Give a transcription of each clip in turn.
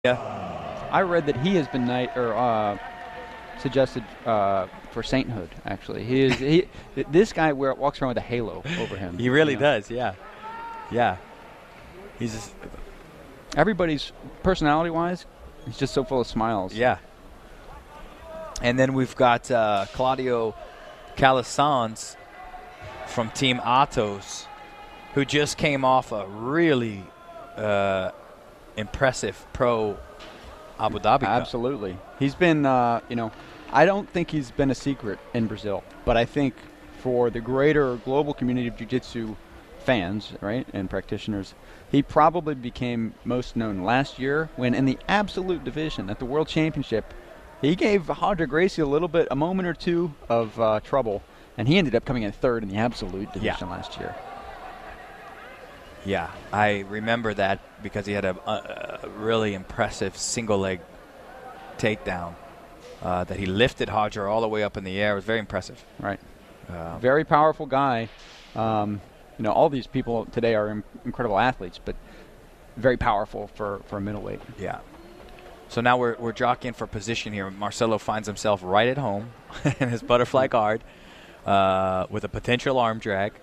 Yeah. I read that he has been suggested for sainthood. Actually, this guy walks around with a halo over him. He really does. Yeah. Yeah. He's just, everybody's personality-wise, he's just so full of smiles. yeah. And then we've got Claudio Calasans from Team Atos, who just came off a really impressive pro Abu Dhabi Cup. Absolutely. He's been, I don't think he's been a secret in Brazil, but I think for the greater global community of jiu-jitsu fans, right, and practitioners, he probably became most known last year when in the absolute division at the World Championship, he gave Roger Gracie a moment or two of trouble, and he ended up coming in third in the absolute division last year. Yeah, I remember that because he had a really impressive single leg takedown that he lifted Roger all the way up in the air. It was very impressive. Right. Very powerful guy. All these people today are incredible athletes, but very powerful for a middleweight. Yeah. So now we're jockeying for position here. Marcelo finds himself right at home in his butterfly guard with a potential arm drag.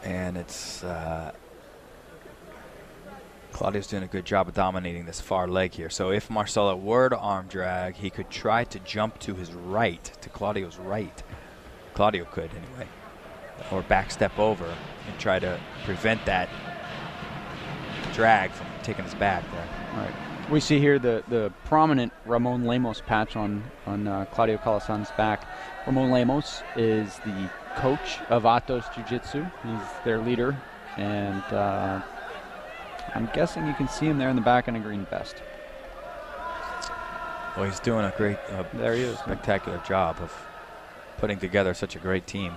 And it's Claudio's doing a good job of dominating this far leg here. So if Marcelo were to arm drag, he could try to jump to his right, to Claudio's right. Claudio could anyway. Or back step over and try to prevent that drag from taking his back there. All right. We see here the prominent Ramon Lemos patch on Claudio Calasans' back. Ramon Lemos is the coach of Atos Jiu-Jitsu. He's their leader, and I'm guessing you can see him there in the back in a green vest. Well, he's doing a great, there he is, spectacular job of putting together such a great team.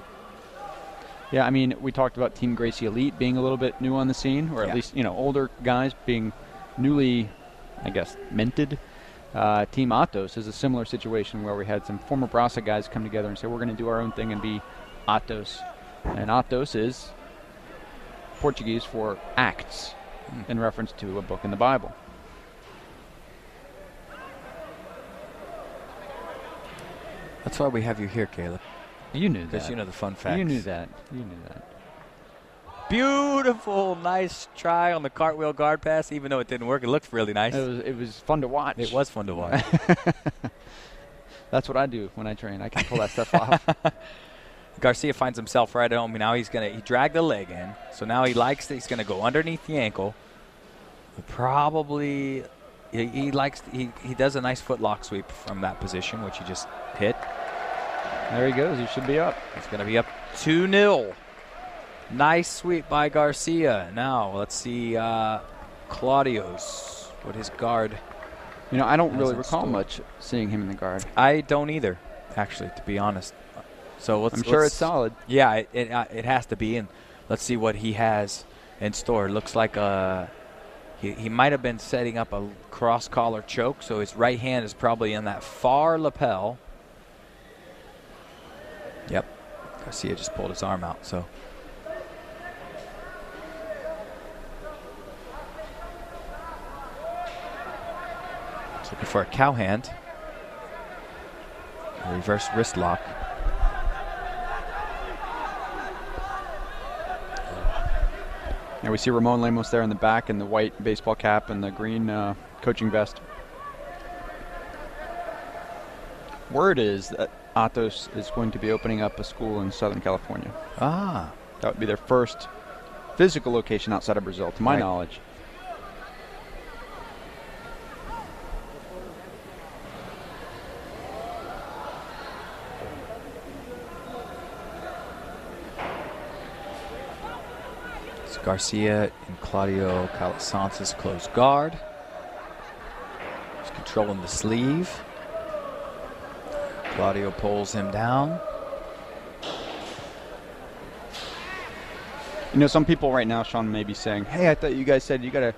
Yeah, I mean, we talked about Team Gracie Elite being a little bit new on the scene, or at least, older guys being newly, I guess, minted. Team Atos is a similar situation where we had some former Brasa guys come together and say, we're going to do our own thing and be Atos. And Atos is Portuguese for acts, in reference to a book in the Bible. That's why we have you here, Caleb. You knew that. Because you know the fun facts. You knew that. You knew that. Beautiful, nice try on the cartwheel guard pass, even though it didn't work. It looked really nice. It was fun to watch. It was fun to watch. That's what I do when I train. I can pull that stuff off. Garcia finds himself right at home. Now he dragged the leg in, so now he's going to go underneath the ankle. Probably he does a nice foot lock sweep from that position, which he just hit. There he goes. He should be up. He's going to be up 2-0. Nice sweep by Garcia. Now let's see Claudio's, what his guard. I don't really recall much seeing him in the guard. I don't either, actually, to be honest. So I'm sure it's solid. Yeah, it has to be. And let's see what he has in store. It looks like he might have been setting up a cross collar choke, so his right hand is probably in that far lapel. Yep, Garcia just pulled his arm out. So he's looking for a cow hand, a reverse wrist lock. Now we see Ramon Lemos there in the back in the white baseball cap and the green coaching vest. Word is that Atos is going to be opening up a school in Southern California. Ah. That would be their first physical location outside of Brazil, to my knowledge. Garcia and Claudio Calasans' close guard. He's controlling the sleeve. Claudio pulls him down. Some people right now, Sean, may be saying, hey, I thought you guys said you got to,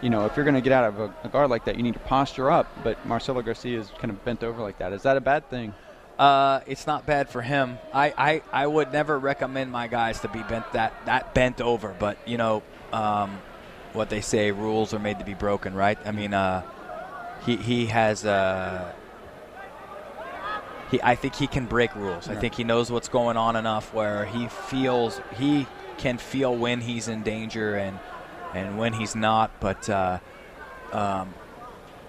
if you're going to get out of a guard like that, you need to posture up. But Marcelo Garcia is kind of bent over like that. Is that a bad thing? It's not bad for him. I would never recommend my guys to be that bent over, but what they say, rules are made to be broken, right? I mean, he has I think he can break rules. I think he knows what's going on enough where he can feel when he's in danger and when he's not. But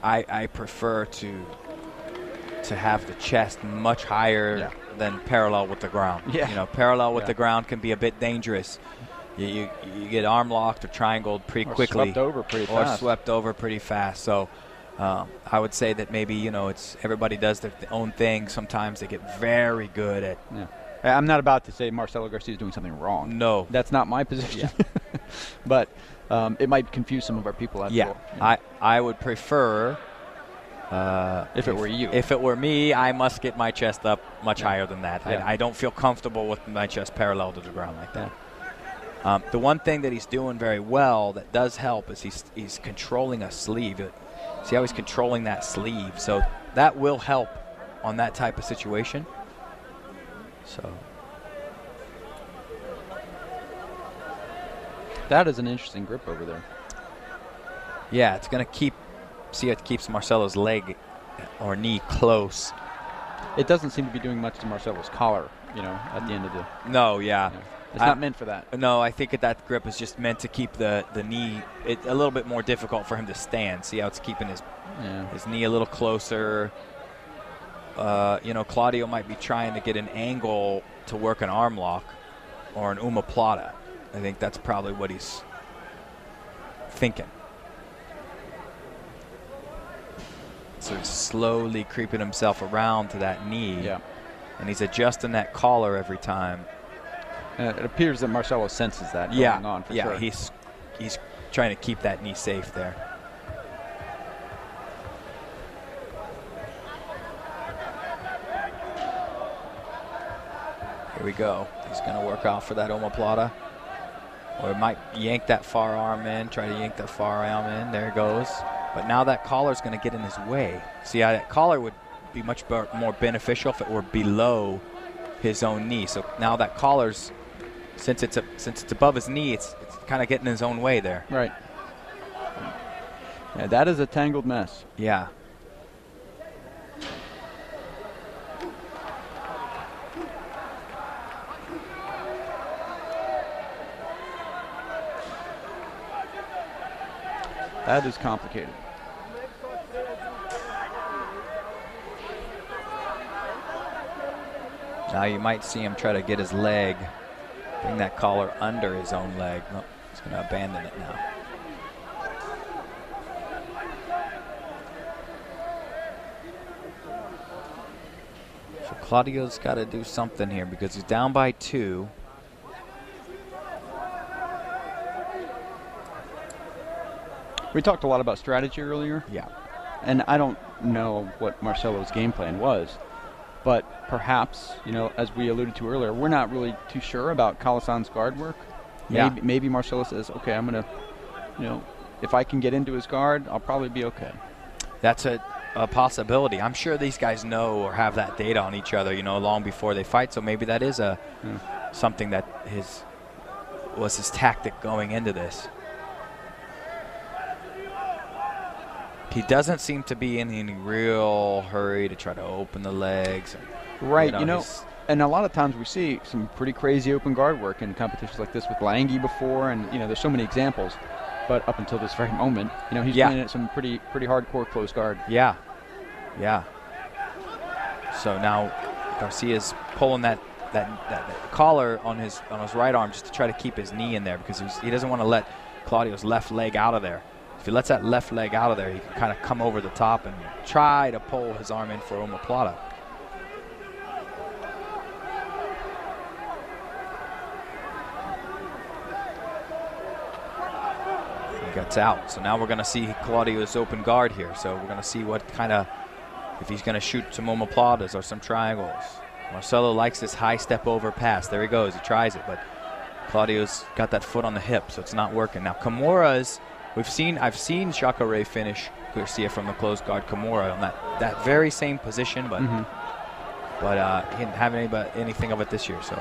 I prefer to have the chest much higher than parallel with the ground. Yeah. Parallel with the ground can be a bit dangerous. You get arm locked or triangled pretty quickly. Swept over pretty fast. Or swept over pretty fast. So I would say that maybe, it's everybody does their own thing. Sometimes they get very good at. Yeah. I'm not about to say Marcelo Garcia is doing something wrong. No. That's not my position. Yeah. But it might confuse some of our people. I would prefer. If it were you. If it were me, I must get my chest up much higher than that. Yeah. I don't feel comfortable with my chest parallel to the ground like that. The one thing that he's doing very well that does help is he's controlling a sleeve. See how he's controlling that sleeve? So that will help on that type of situation. So that is an interesting grip over there. Yeah, it's going to keep. See, it keeps Marcelo's leg or knee close. It doesn't seem to be doing much to Marcelo's collar, at the end of the. No, yeah. It's not meant for that. No, I think that grip is just meant to keep the knee a little bit more difficult for him to stand. See how it's keeping his knee a little closer. Claudio might be trying to get an angle to work an arm lock or an omoplata. I think that's probably what he's thinking. So he's slowly creeping himself around to that knee. Yeah. And he's adjusting that collar every time. It appears that Marcelo senses that going on for sure. He's trying to keep that knee safe there. Here we go. He's going to work out for that omoplata. Or it might yank that far arm in, try to yank that far arm in. There it goes. But now that collar's going to get in his way. See, that collar would be much more beneficial if it were below his own knee. So now that collar's, since it's above his knee, it's kind of getting in his own way there. Right. Yeah, that is a tangled mess. Yeah. That is complicated. Now you might see him try to get his leg, bring that collar under his own leg. No, he's going to abandon it now. So Claudio's got to do something here because he's down by 2. We talked a lot about strategy earlier. Yeah. And I don't know what Marcelo's game plan was. But perhaps, as we alluded to earlier, we're not really too sure about Calasans' guard work. Maybe Marcelo says, okay, I'm going to, if I can get into his guard, I'll probably be okay. That's a possibility. I'm sure these guys know or have that data on each other, long before they fight. So maybe that is something that was his tactic going into this. He doesn't seem to be in any real hurry to try to open the legs. Right, and a lot of times we see some pretty crazy open guard work in competitions like this with Lange before, and there's so many examples. But up until this very moment, he's playing at some pretty hardcore close guard. Yeah. So now Garcia's pulling that collar on his right arm just to try to keep his knee in there because he doesn't want to let Claudio's left leg out of there. If he lets that left leg out of there, he can kind of come over the top and try to pull his arm in for omoplata. He gets out. So now we're going to see Claudio's open guard here. So we're going to see what kind of, if he's going to shoot some omoplatas or some triangles. Marcelo likes this high step over pass. There he goes. He tries it, but Claudio's got that foot on the hip, so it's not working. Now Kimura's, I've seen Jacare finish Garcia from the closed guard Kimura on that very same position, but but he didn't have anything of it this year. So.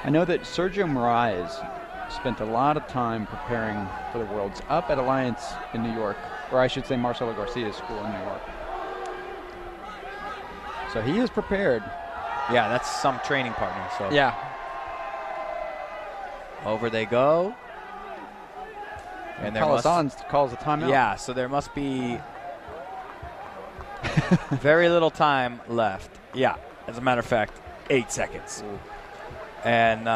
I know that Sergio Moraes spent a lot of time preparing for the Worlds up at Alliance in New York, or I should say Marcelo Garcia's school in New York. So he is prepared. Yeah, that's some training partner. So yeah. Over they go. And Calasans calls a timeout. Yeah, so there must be very little time left. Yeah, as a matter of fact, 8 seconds. Ooh. And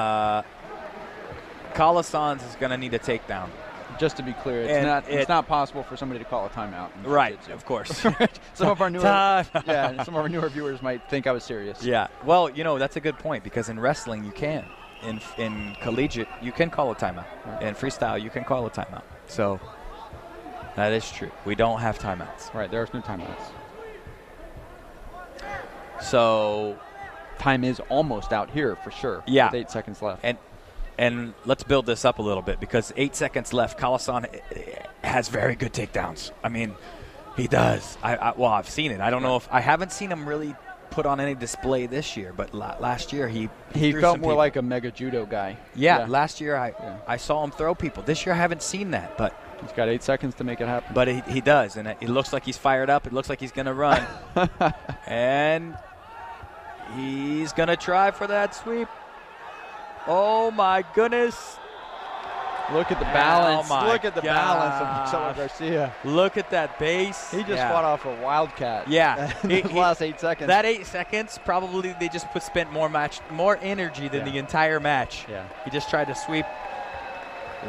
Calasans is going to need a takedown. Just to be clear, it's not possible for somebody to call a timeout. Right, of course. Some of our newer viewers might think I was serious. Yeah, well, that's a good point, because in wrestling you can. In collegiate, you can call a timeout. Right. In freestyle, you can call a timeout. So that is true. We don't have timeouts. Right, there's no timeouts. So time is almost out here for sure. Yeah. With 8 seconds left. And let's build this up a little bit, because 8 seconds left. Calasan has very good takedowns. I mean, he does. I've seen it. I don't know if I haven't seen him really put on any display this year, but last year he felt more like a mega judo guy. Yeah. Last year I saw him throw people. This year I haven't seen that, but he's got 8 seconds to make it happen. But he does, and it looks like he's fired up. It looks like he's going to run. And he's going to try for that sweep. Oh, my goodness. Look at the balance. Look at the balance of Marcelo Garcia. Look at that base. He just fought off a wildcat. Yeah. The last 8 seconds. That 8 seconds, probably they just spent more energy than the entire match. Yeah. He just tried to sweep.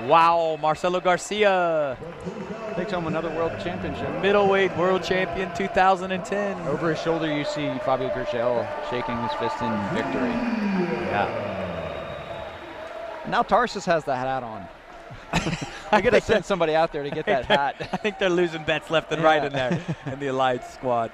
Wow, Marcelo Garcia takes home another world championship. Middleweight world champion 2010. Over his shoulder, you see Fabio Gurgel shaking his fist in victory. Yeah. Now Tarsus has the hat on. I got to send somebody out there to get that hat. I think they're losing bets left and right in there in the Alliance squad.